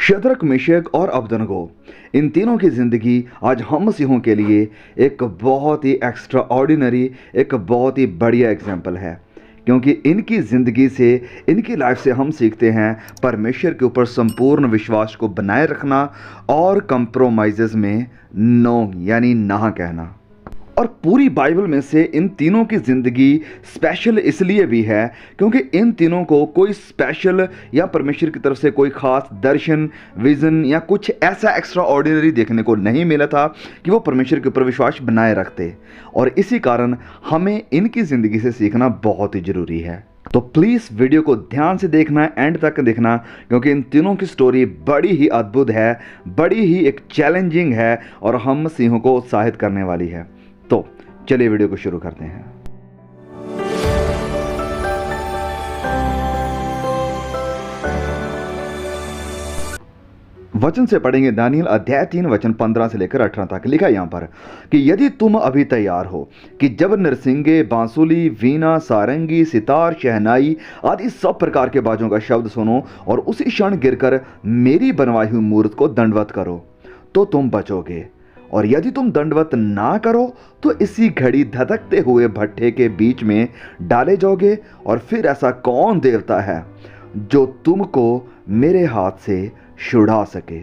Shadrach, Meshach और अबदनगो, इन तीनों की ज़िंदगी आज हम मसीहों के लिए एक बहुत ही एक्स्ट्रा ऑर्डिनरी, एक बहुत ही बढ़िया एग्जाम्पल है, क्योंकि इनकी ज़िंदगी से, इनकी लाइफ से हम सीखते हैं परमेश्वर के ऊपर संपूर्ण विश्वास को बनाए रखना और कंप्रोमाइज़ में नो यानी ना कहना। और पूरी बाइबल में से इन तीनों की ज़िंदगी स्पेशल इसलिए भी है क्योंकि इन तीनों को कोई स्पेशल या परमेश्वर की तरफ से कोई ख़ास दर्शन, विज़न या कुछ ऐसा एक्स्ट्रा ऑर्डिनरी देखने को नहीं मिला था कि वो परमेश्वर के ऊपर विश्वास बनाए रखते। और इसी कारण हमें इनकी ज़िंदगी से सीखना बहुत ही ज़रूरी है। तो प्लीज़ वीडियो को ध्यान से देखना, एंड तक देखना, क्योंकि इन तीनों की स्टोरी बड़ी ही अद्भुत है, बड़ी ही एक चैलेंजिंग है और हम मसीहों को उत्साहित करने वाली है। तो चलिए वीडियो को शुरू करते हैं। वचन से पढ़ेंगे दानियल अध्याय 3 वचन 15 से लेकर 18 तक। लिखा यहाँ पर कि यदि तुम अभी तैयार हो कि जब नरसिंगे, बांसुली, वीणा, सारंगी, सितार, शहनाई आदि सब प्रकार के बाजों का शब्द सुनो और उसी क्षण गिरकर मेरी बनवाई हुई मूर्त को दंडवत करो तो तुम बचोगे, और यदि तुम दंडवत ना करो तो इसी घड़ी धधकते हुए भट्ठे के बीच में डाले जाओगे। और फिर ऐसा कौन देवता है जो तुमको मेरे हाथ से छुड़ा सके।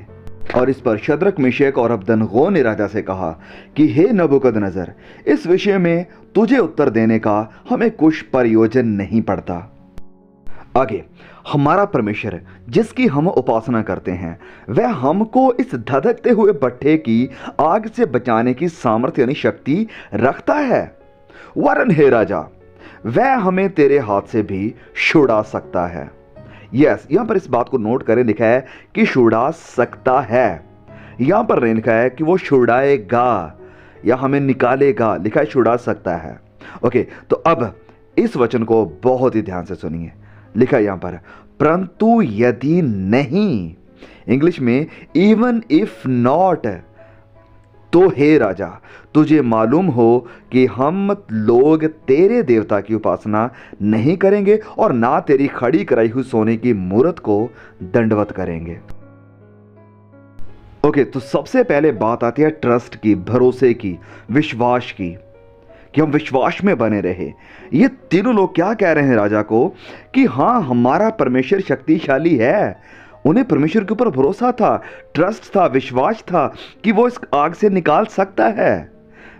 और इस पर शद्रक, मेशक और अबदनगो ने राजा से कहा कि हे नबूकदनेस्सर, इस विषय में तुझे उत्तर देने का हमें कुछ प्रयोजन नहीं पड़ता। आगे, हमारा परमेश्वर जिसकी हम उपासना करते हैं वह हमको इस धधकते हुए भट्ठे की आग से बचाने की सामर्थ्य यानी शक्ति रखता है। वरन हे राजा, वह हमें तेरे हाथ से भी छुड़ा सकता है। यस, यहां पर इस बात को नोट करें, लिखा है कि छुड़ा सकता है। यहां पर नहीं लिखा है कि वो छुड़ाएगा या हमें निकालेगा, लिखा है छुड़ा सकता है। ओके, तो अब इस वचन को बहुत ही ध्यान से सुनिए। लिखा यहां पर परंतु यदि नहीं, इंग्लिश में इवन इफ नॉट, तो हे राजा, तुझे मालूम हो कि हम लोग तेरे देवता की उपासना नहीं करेंगे और ना तेरी खड़ी कराई हुई सोने की मूर्त को दंडवत करेंगे। ओके, तो सबसे पहले बात आती है ट्रस्ट की, भरोसे की, विश्वास की, कि हम विश्वास में बने रहे। ये तीनों लोग क्या कह रहे हैं राजा को कि हाँ, हमारा परमेश्वर शक्तिशाली है। उन्हें परमेश्वर के ऊपर भरोसा था, ट्रस्ट था, विश्वास था कि वो इस आग से निकाल सकता है।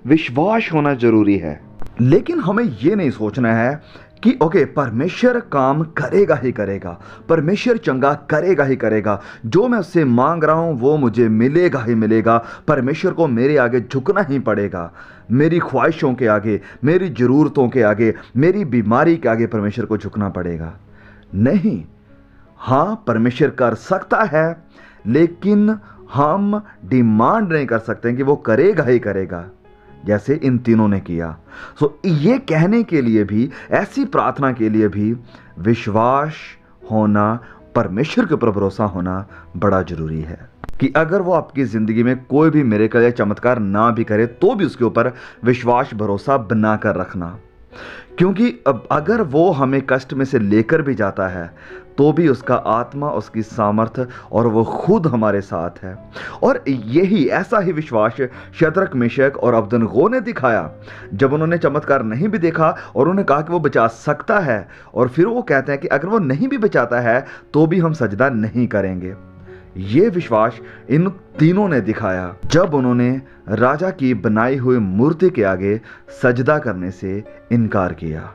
विश्वास होना जरूरी है। लेकिन हमें ये नहीं सोचना है कि ओके, परमेश्वर काम करेगा ही करेगा, परमेश्वर चंगा करेगा ही करेगा, जो मैं उससे मांग रहा हूं वो मुझे मिलेगा ही मिलेगा, परमेश्वर को मेरे आगे झुकना ही पड़ेगा, मेरी ख्वाहिशों के आगे, मेरी ज़रूरतों के आगे, मेरी बीमारी के आगे परमेश्वर को झुकना पड़ेगा। नहीं, हाँ, परमेश्वर कर सकता है, लेकिन हम डिमांड नहीं कर सकते कि वो करेगा ही करेगा, जैसे इन तीनों ने किया। सो ये कहने के लिए भी, ऐसी प्रार्थना के लिए भी विश्वास होना, परमेश्वर के ऊपर भरोसा होना बड़ा जरूरी है कि अगर वो आपकी ज़िंदगी में कोई भी मिरेकल या चमत्कार ना भी करे तो भी उसके ऊपर विश्वास, भरोसा बना कर रखना। क्योंकि अब अगर वो हमें कष्ट में से लेकर भी जाता है तो भी उसका आत्मा, उसकी सामर्थ्य और वो खुद हमारे साथ है। और यही ऐसा ही विश्वास शद्रक, मेशक और अबदनगो ने दिखाया जब उन्होंने चमत्कार नहीं भी देखा और उन्होंने कहा कि वो बचा सकता है, और फिर वो कहते हैं कि अगर वो नहीं भी बचाता है तो भी हम सजदा नहीं करेंगे। ये विश्वास इन तीनों ने दिखाया जब उन्होंने राजा की बनाई हुई मूर्ति के आगे सजदा करने से इनकार किया।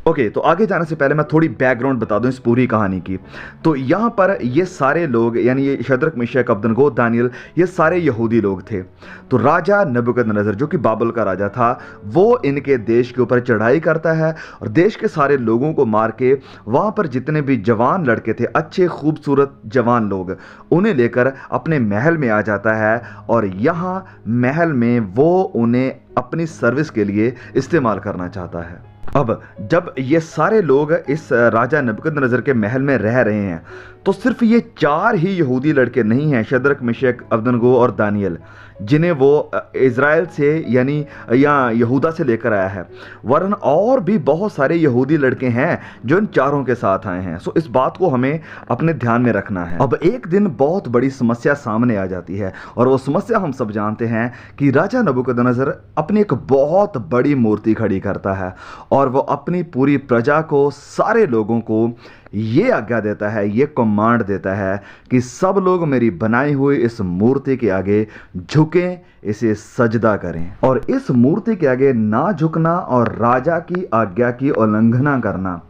ओके, तो आगे जाने से पहले मैं थोड़ी बैकग्राउंड बता दूं इस पूरी कहानी की। तो यहाँ पर ये सारे लोग, यानी ये शद्रक, मेशक, अबदनगो, दानियल, ये सारे यहूदी लोग थे। तो राजा नबूकदनेस्सर, जो कि बाबल का राजा था, वो इनके देश के ऊपर चढ़ाई करता है और देश के सारे लोगों को मार के वहाँ पर जितने भी जवान लड़के थे, अच्छे खूबसूरत जवान लोग, उन्हें लेकर अपने महल में आ जाता है और यहाँ महल में वो उन्हें अपनी सर्विस के लिए इस्तेमाल करना चाहता है। अब जब ये सारे लोग इस राजा नबूकदनेस्सर के महल में रह रहे हैं तो सिर्फ ये 4 ही यहूदी लड़के नहीं हैं, शद्रक, मिशक, अबदनगो और दानियल, जिन्हें वो इज़राइल से यानी या यहूदा से लेकर आया है, वरन और भी बहुत सारे यहूदी लड़के हैं जो इन चारों के साथ आए हैं। सो इस बात को हमें अपने ध्यान में रखना है। अब एक दिन बहुत बड़ी समस्या सामने आ जाती है, और वो समस्या हम सब जानते हैं कि राजा नबूकदनेस्सर अपनी एक बहुत बड़ी मूर्ति खड़ी करता है, और वो अपनी पूरी प्रजा को, सारे लोगों को ये आज्ञा देता है, ये कमांड देता है कि सब लोग मेरी बनाई हुई इस मूर्ति के आगे झुकें, इसे सजदा करें। और इस मूर्ति के आगे ना झुकना और राजा की आज्ञा की उल्लंघना करना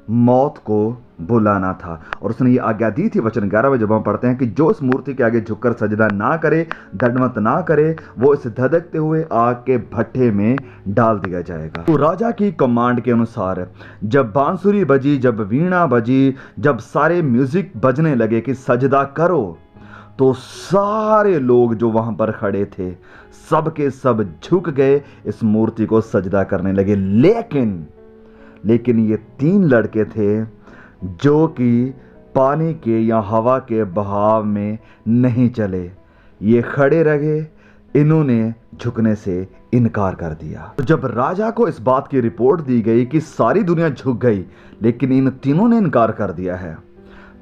मौत को बुलाना था। और उसने ये आज्ञा दी थी, वचन 11 में जब हम पढ़ते हैं कि जो इस मूर्ति के आगे झुककर सजदा ना करे, दंडवत ना करे, वो इस धधकते हुए आग के भट्ठे में डाल दिया जाएगा। तो राजा की कमांड के अनुसार जब बांसुरी बजी, जब वीणा बजी, जब सारे म्यूजिक बजने लगे कि सजदा करो, तो सारे लोग जो वहां पर खड़े थे सब के सब झुक गए, इस मूर्ति को सजदा करने लगे। लेकिन ये 3 लड़के थे जो कि पानी के या हवा के बहाव में नहीं चले, ये खड़े रहे, इन्होंने झुकने से इनकार कर दिया। तो जब राजा को इस बात की रिपोर्ट दी गई कि सारी दुनिया झुक गई लेकिन इन तीनों ने इनकार कर दिया है,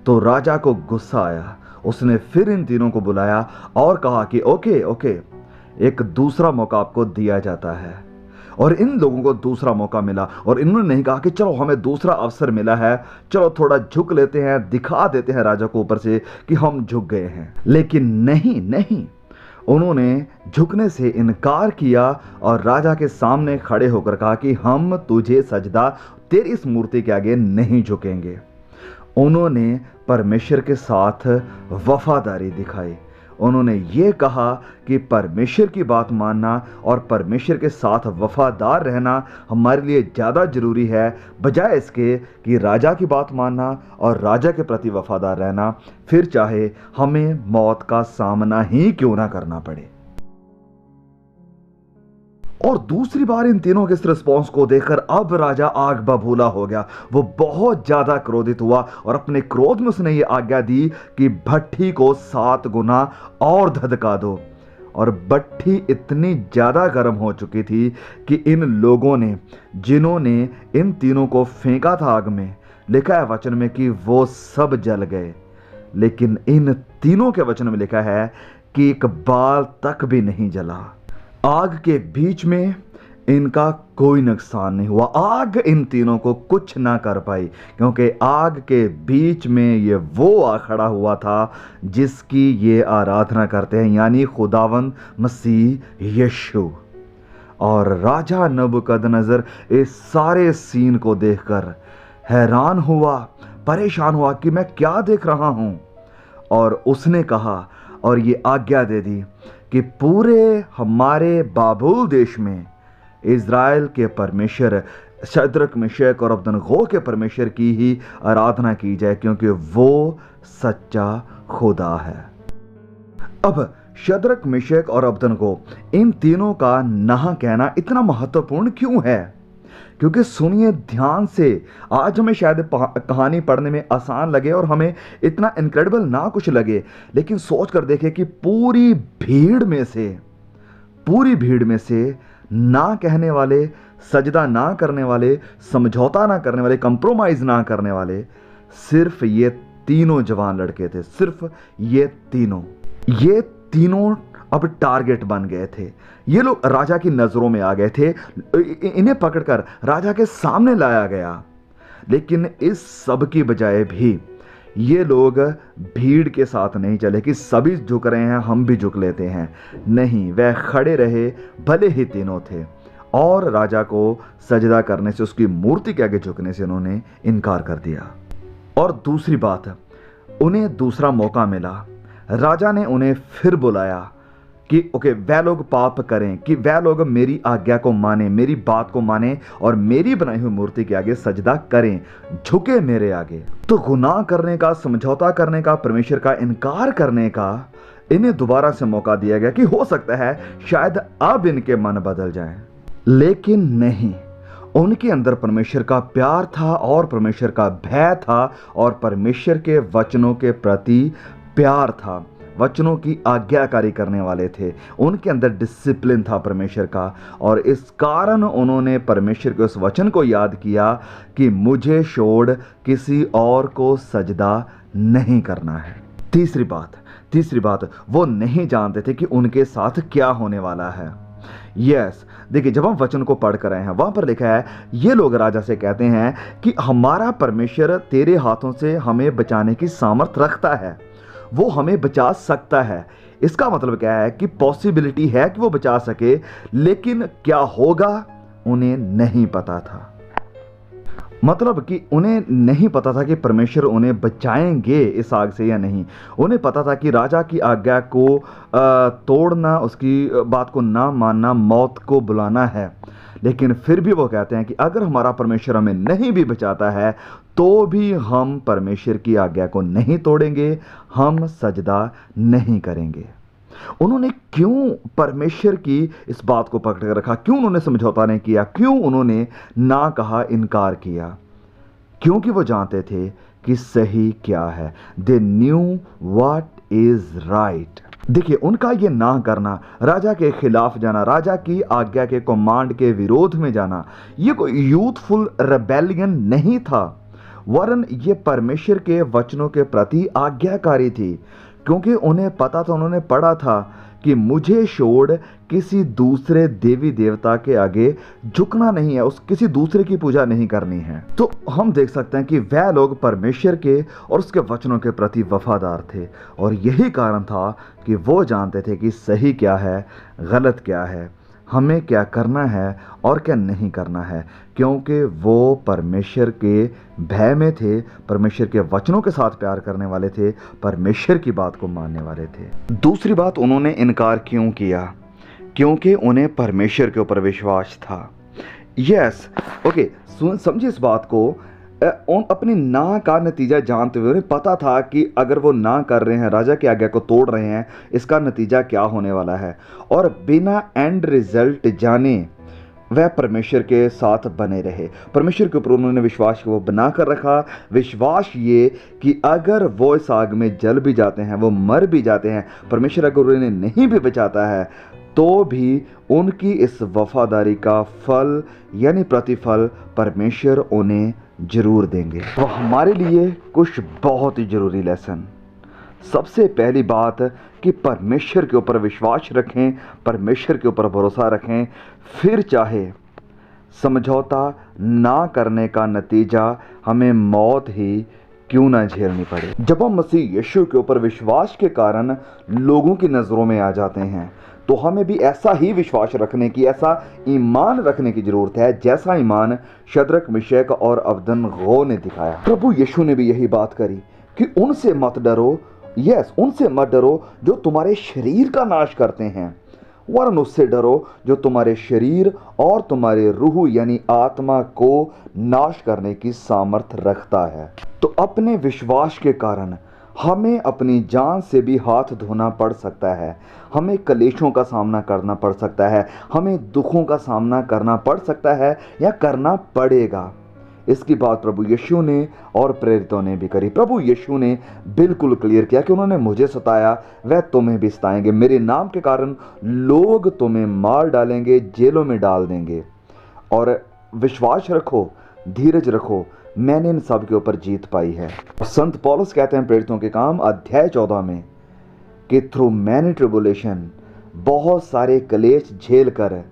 तो राजा को गुस्सा आया। उसने फिर इन तीनों को बुलाया और कहा कि ओके, एक दूसरा मौका आपको दिया जाता है। और इन लोगों को दूसरा मौका मिला, और इन्होंने नहीं कहा कि चलो हमें दूसरा अवसर मिला है, चलो थोड़ा झुक लेते हैं, दिखा देते हैं राजा को ऊपर से कि हम झुक गए हैं। लेकिन नहीं, उन्होंने झुकने से इनकार किया और राजा के सामने खड़े होकर कहा कि हम तुझे सजदा, तेरी इस मूर्ति के आगे नहीं झुकेंगे। उन्होंने परमेश्वर के साथ वफादारी दिखाई। उन्होंने ये कहा कि परमेश्वर की बात मानना और परमेश्वर के साथ वफादार रहना हमारे लिए ज़्यादा ज़रूरी है, बजाय इसके कि राजा की बात मानना और राजा के प्रति वफादार रहना, फिर चाहे हमें मौत का सामना ही क्यों ना करना पड़े। और दूसरी बार इन तीनों के इस रिस्पॉन्स को देखकर अब राजा आग बबूला हो गया। वो बहुत ज्यादा क्रोधित हुआ और अपने क्रोध में उसने ये आज्ञा दी कि भट्ठी को 7 गुना और धधका दो। और भट्ठी इतनी ज्यादा गर्म हो चुकी थी कि इन लोगों ने, जिन्होंने इन तीनों को फेंका था आग में, लिखा है वचन में कि वो सब जल गए। लेकिन इन तीनों के वचन में लिखा है कि एक बाल तक भी नहीं जला। आग के बीच में इनका कोई नुकसान नहीं हुआ। आग इन तीनों को कुछ ना कर पाई, क्योंकि आग के बीच में ये वो आ खड़ा हुआ था जिसकी ये आराधना करते हैं, यानी खुदावंद मसीह यीशु। और राजा नबूकदनेस्सर इस सारे सीन को देखकर हैरान हुआ, परेशान हुआ कि मैं क्या देख रहा हूं। और उसने कहा और ये आज्ञा दे दी कि पूरे हमारे बाबुल देश में इज़राइल के परमेश्वर शद्रक, मिशक और अबदनगो के परमेश्वर की ही आराधना की जाए, क्योंकि वो सच्चा खुदा है। अब शद्रक, मिशक और अबदनगो, इन तीनों का ना कहना इतना महत्वपूर्ण क्यों है? क्योंकि सुनिए ध्यान से, आज हमें शायद कहानी पढ़ने में आसान लगे और हमें इतना इनक्रेडिबल ना कुछ लगे, लेकिन सोच कर देखें कि पूरी भीड़ में से ना कहने वाले, सजदा ना करने वाले, समझौता ना करने वाले, कंप्रोमाइज ना करने वाले सिर्फ ये तीनों जवान लड़के थे। सिर्फ ये तीनों अब टारगेट बन गए थे। ये लोग राजा की नजरों में आ गए थे, इन्हें पकड़कर राजा के सामने लाया गया। लेकिन इस सब की बजाय भी ये लोग भीड़ के साथ नहीं चले कि सभी झुक रहे हैं हम भी झुक लेते हैं। नहीं, वह खड़े रहे, भले ही तीनों थे, और राजा को सजदा करने से, उसकी मूर्ति के आगे झुकने से उन्होंने इनकार कर दिया। और दूसरी बात, उन्हें दूसरा मौका मिला। राजा ने उन्हें फिर बुलाया कि ओके, वह लोग पाप करें, कि वह लोग मेरी आज्ञा को माने, मेरी बात को माने और मेरी बनाई हुई मूर्ति के आगे सजदा करें, झुके मेरे आगे। तो गुनाह करने का, समझौता करने का, परमेश्वर का इनकार करने का इन्हें दोबारा से मौका दिया गया कि हो सकता है शायद अब इनके मन बदल जाएं। लेकिन नहीं, उनके अंदर परमेश्वर का प्यार था और परमेश्वर का भय था और परमेश्वर के वचनों के प्रति प्यार था, वचनों की आज्ञाकारी करने वाले थे। उनके अंदर डिसिप्लिन था परमेश्वर का, और इस कारण उन्होंने परमेश्वर के उस वचन को याद किया कि मुझे छोड़ किसी और को सजदा नहीं करना है। तीसरी बात, वो नहीं जानते थे कि उनके साथ क्या होने वाला है। देखिए, जब हम वचन को पढ़ कर आए हैं, वहां पर लिखा है, ये लोग राजा से कहते हैं कि हमारा परमेश्वर तेरे हाथों से हमें बचाने की सामर्थ रखता है, वो हमें बचा सकता है। इसका मतलब क्या है कि पॉसिबिलिटी है कि वो बचा सके, लेकिन क्या होगा उन्हें नहीं पता था। मतलब कि उन्हें नहीं पता था कि परमेश्वर उन्हें बचाएंगे इस आग से या नहीं। उन्हें पता था कि राजा की आज्ञा को तोड़ना, उसकी बात को ना मानना, मौत को बुलाना है। लेकिन फिर भी वो कहते हैं कि अगर हमारा परमेश्वर हमें नहीं भी बचाता है तो भी हम परमेश्वर की आज्ञा को नहीं तोड़ेंगे, हम सजदा नहीं करेंगे। उन्होंने क्यों परमेश्वर की इस बात को पकड़ कर रखा? क्यों उन्होंने समझौता नहीं किया? क्यों उन्होंने ना कहा, इनकार किया? क्योंकि वो जानते थे कि सही क्या है। They knew what is right. देखिए, उनका ये ना करना, राजा के खिलाफ जाना, राजा की आज्ञा के कमांड के विरोध में जाना, ये कोई यूथफुल रेबेलियन नहीं था, वरन ये परमेश्वर के वचनों के प्रति आज्ञाकारी थी। क्योंकि उन्हें पता था, उन्होंने पढ़ा था कि मुझे छोड़ किसी दूसरे देवी देवता के आगे झुकना नहीं है, उस किसी दूसरे की पूजा नहीं करनी है। तो हम देख सकते हैं कि वह लोग परमेश्वर के और उसके वचनों के प्रति वफादार थे, और यही कारण था कि वो जानते थे कि सही क्या है, गलत क्या है, हमें क्या करना है और क्या नहीं करना है, क्योंकि वो परमेश्वर के भय में थे, परमेश्वर के वचनों के साथ प्यार करने वाले थे, परमेश्वर की बात को मानने वाले थे। दूसरी बात, उन्होंने इनकार क्यों किया? क्योंकि उन्हें परमेश्वर के ऊपर विश्वास था। ओके, समझिए इस बात को। अपनी ना का नतीजा जानते हुए उन्हें पता था कि अगर वो ना कर रहे हैं, राजा की आज्ञा को तोड़ रहे हैं, इसका नतीजा क्या होने वाला है, और बिना एंड रिजल्ट जाने वह परमेश्वर के साथ बने रहे। परमेश्वर के ऊपर उन्होंने विश्वास को बना कर रखा। विश्वास ये कि अगर वो इस आग में जल भी जाते हैं, वो मर भी जाते हैं, परमेश्वर अगर उन्हें नहीं भी बचाता है तो भी उनकी इस वफादारी का फल यानी प्रतिफल परमेश्वर उन्हें जरूर देंगे। तो हमारे लिए कुछ बहुत ही जरूरी लेसन। सबसे पहली बात कि परमेश्वर के ऊपर विश्वास रखें, परमेश्वर के ऊपर भरोसा रखें, फिर चाहे समझौता ना करने का नतीजा हमें मौत ही क्यों ना झेलनी पड़े। जब हम मसीह यीशु के ऊपर विश्वास के कारण लोगों की नज़रों में आ जाते हैं तो हमें भी ऐसा ही विश्वास रखने की, ऐसा ईमान रखने की जरूरत है जैसा ईमान शद्रक, मिशक और अबदनगो ने दिखाया। प्रभु यीशु ने भी यही बात करी कि उनसे मत डरो, उनसे मत डरो जो तुम्हारे शरीर का नाश करते हैं, वरन उससे डरो जो तुम्हारे शरीर और तुम्हारे रूह यानी आत्मा को नाश करने की सामर्थ रखता है। तो अपने विश्वास के कारण हमें अपनी जान से भी हाथ धोना पड़ सकता है, हमें कलेशों का सामना करना पड़ सकता है, हमें दुखों का सामना करना पड़ सकता है या करना पड़ेगा। इसकी बात प्रभु यीशु ने और प्रेरितों ने भी करी। प्रभु यीशु ने बिल्कुल क्लियर किया कि उन्होंने मुझे सताया, वह तुम्हें भी सताएंगे, मेरे नाम के कारण लोग तुम्हें मार डालेंगे, जेलों में डाल देंगे, और विश्वास रखो, धीरज रखो, मैंने इन सब के ऊपर जीत पाई है। संत पौलुस कहते हैं प्रेरितों के काम अध्याय 14 में कि थ्रू मैनी ट्रिबुलेशन, बहुत सारे क्लेश झेल कर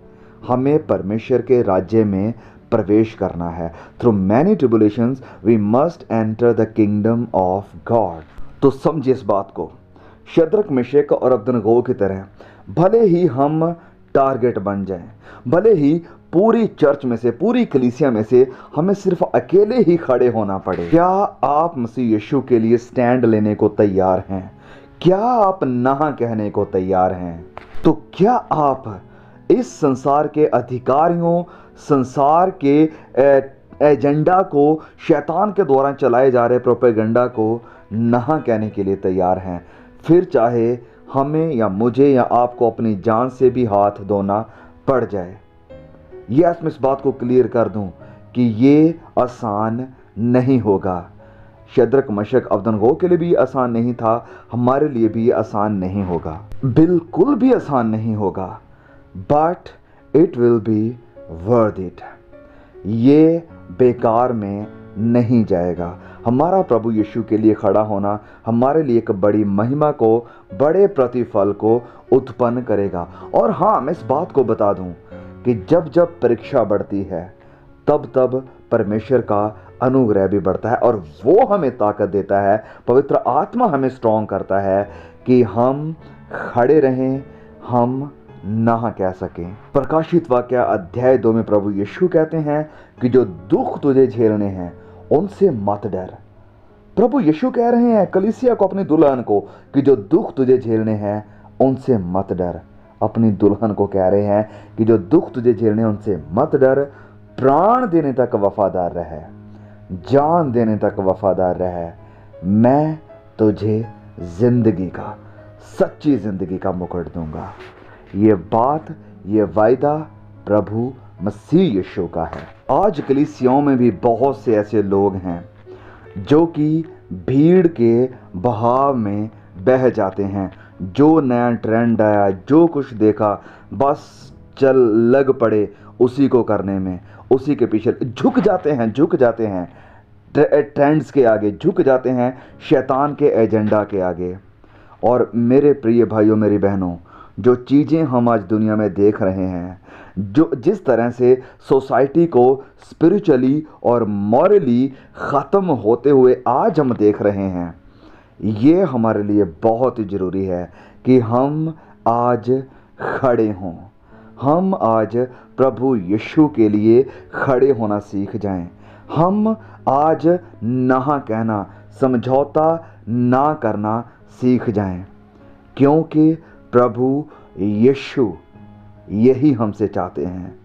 हमें परमेश्वर के राज्य में प्रवेश करना है। Through many tribulations we must enter the kingdom of God. तो समझिए इस बात को, शद्रक, मिशक और अबदनगो की तरह भले ही हम टारगेट बन जाएं, भले ही पूरी चर्च में से, पूरी कलीसिया में से हमें सिर्फ अकेले ही खड़े होना पड़े, क्या आप मसीह यीशु के लिए स्टैंड लेने को तैयार हैं? क्या आप ना कहने को तैयार हैं? तो क्या आप इस संसार के अधिकारियों, संसार के एजेंडा को, शैतान के द्वारा चलाए जा रहे प्रोपेगेंडा को ना कहने के लिए तैयार हैं? फिर चाहे हमें या मुझे या आपको अपनी जान से भी हाथ धोना पड़ जाए। यस, मैं इस बात को क्लियर कर दूं कि ये आसान नहीं होगा। शद्रक, मशक, अबदनगो के लिए भी आसान नहीं था, हमारे लिए भी आसान नहीं होगा, बिल्कुल भी आसान नहीं होगा। But it will be worth it. ये बेकार में नहीं जाएगा। हमारा प्रभु यीशु के लिए खड़ा होना हमारे लिए एक बड़ी महिमा को, बड़े प्रतिफल को उत्पन्न करेगा। और हाँ, मैं इस बात को बता दूं कि जब जब परीक्षा बढ़ती है तब तब परमेश्वर का अनुग्रह भी बढ़ता है और वो हमें ताकत देता है, पवित्र आत्मा हमें स्ट्रॉन्ग करता है कि हम खड़े रहें, हम ना कह सकें। प्रकाशित वाक्य अध्याय 2 में प्रभु यीशु कहते हैं कि जो दुख तुझे झेलने हैं उनसे मत डर। प्रभु यीशु कह रहे हैं कलीसिया को, अपनी दुल्हन को, कि जो दुख तुझे झेलने हैं उनसे मत डर। अपनी दुल्हन को कह रहे हैं कि जो दुख तुझे झेलने हैं उनसे मत डर, प्राण देने तक वफादार रहे, जान देने तक वफादार रहे, मैं तुझे जिंदगी का, सच्ची जिंदगी का मुकुट दूंगा। ये बात, ये वायदा प्रभु मसीह यीशु का है। आज कलीसियाओं में भी बहुत से ऐसे लोग हैं जो कि भीड़ के बहाव में बह जाते हैं। जो नया ट्रेंड आया, जो कुछ देखा, बस चल लग पड़े उसी को करने में, उसी के पीछे झुक जाते हैं ट्रेंड्स के आगे, झुक जाते हैं शैतान के एजेंडा के आगे। और मेरे प्रिय भाइयों, मेरी बहनों, जो चीज़ें हम आज दुनिया में देख रहे हैं, जो जिस तरह से सोसाइटी को स्पिरिचुअली और मॉरली ख़त्म होते हुए आज हम देख रहे हैं, ये हमारे लिए बहुत ही ज़रूरी है कि हम आज खड़े हों। हम आज प्रभु यीशु के लिए खड़े होना सीख जाएं। हम आज ना कहना, समझौता ना करना सीख जाएं, क्योंकि प्रभु यीशु यही हमसे चाहते हैं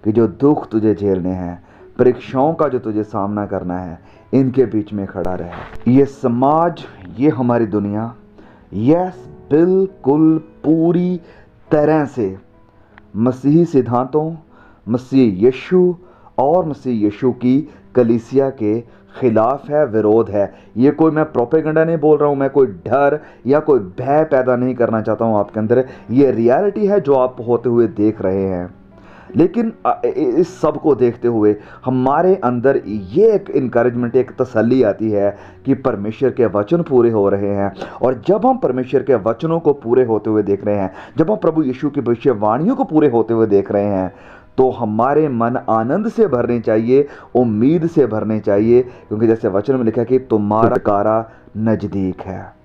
कि जो दुख तुझे झेलने हैं, परीक्षाओं का जो तुझे सामना करना है, इनके बीच में खड़ा रहे। ये समाज, ये हमारी दुनिया, यस, बिल्कुल पूरी तरह से मसीही सिद्धांतों, मसीह यीशु और मसीह यीशु की कलीसिया के खिलाफ है, विरोध है। ये कोई मैं प्रोपेगेंडा नहीं बोल रहा हूँ, मैं कोई डर या कोई भय पैदा नहीं करना चाहता हूँ आपके अंदर। ये रियलिटी है जो आप होते हुए देख रहे हैं। लेकिन इस सब को देखते हुए हमारे अंदर ये एक इनकरेजमेंट, एक तसल्ली आती है कि परमेश्वर के वचन पूरे हो रहे हैं। और जब हम परमेश्वर के वचनों को पूरे होते हुए देख रहे हैं, जब हम प्रभु यीशु की भविष्यवाणियों को पूरे होते हुए देख रहे हैं, तो हमारे मन आनंद से भरने चाहिए, उम्मीद से भरने चाहिए, क्योंकि जैसे वचन में लिखा है कि तुम्हारा छुटकारा नज़दीक है।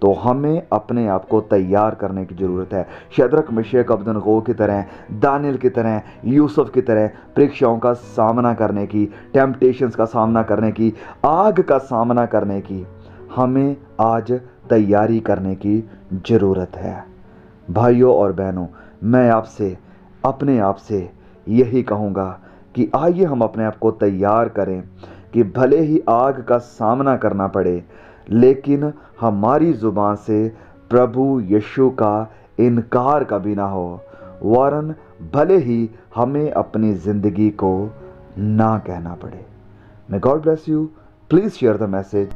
तो हमें अपने आप को तैयार करने की ज़रूरत है। शद्रक, मेशक, अबदनगो की तरह, दानियल की तरह, यूसुफ की तरह परीक्षाओं का सामना करने की, टेम्पटेशंस का सामना करने की, आग का सामना करने की हमें आज तैयारी करने की ज़रूरत है। भाइयों और बहनों, मैं आपसे, अपने आप से यही कहूँगा कि आइए हम अपने आप को तैयार करें कि भले ही आग का सामना करना पड़े, लेकिन हमारी ज़ुबान से प्रभु यीशु का इनकार कभी ना हो, वरन भले ही हमें अपनी ज़िंदगी को ना कहना पड़े। May God bless you. Please share the message.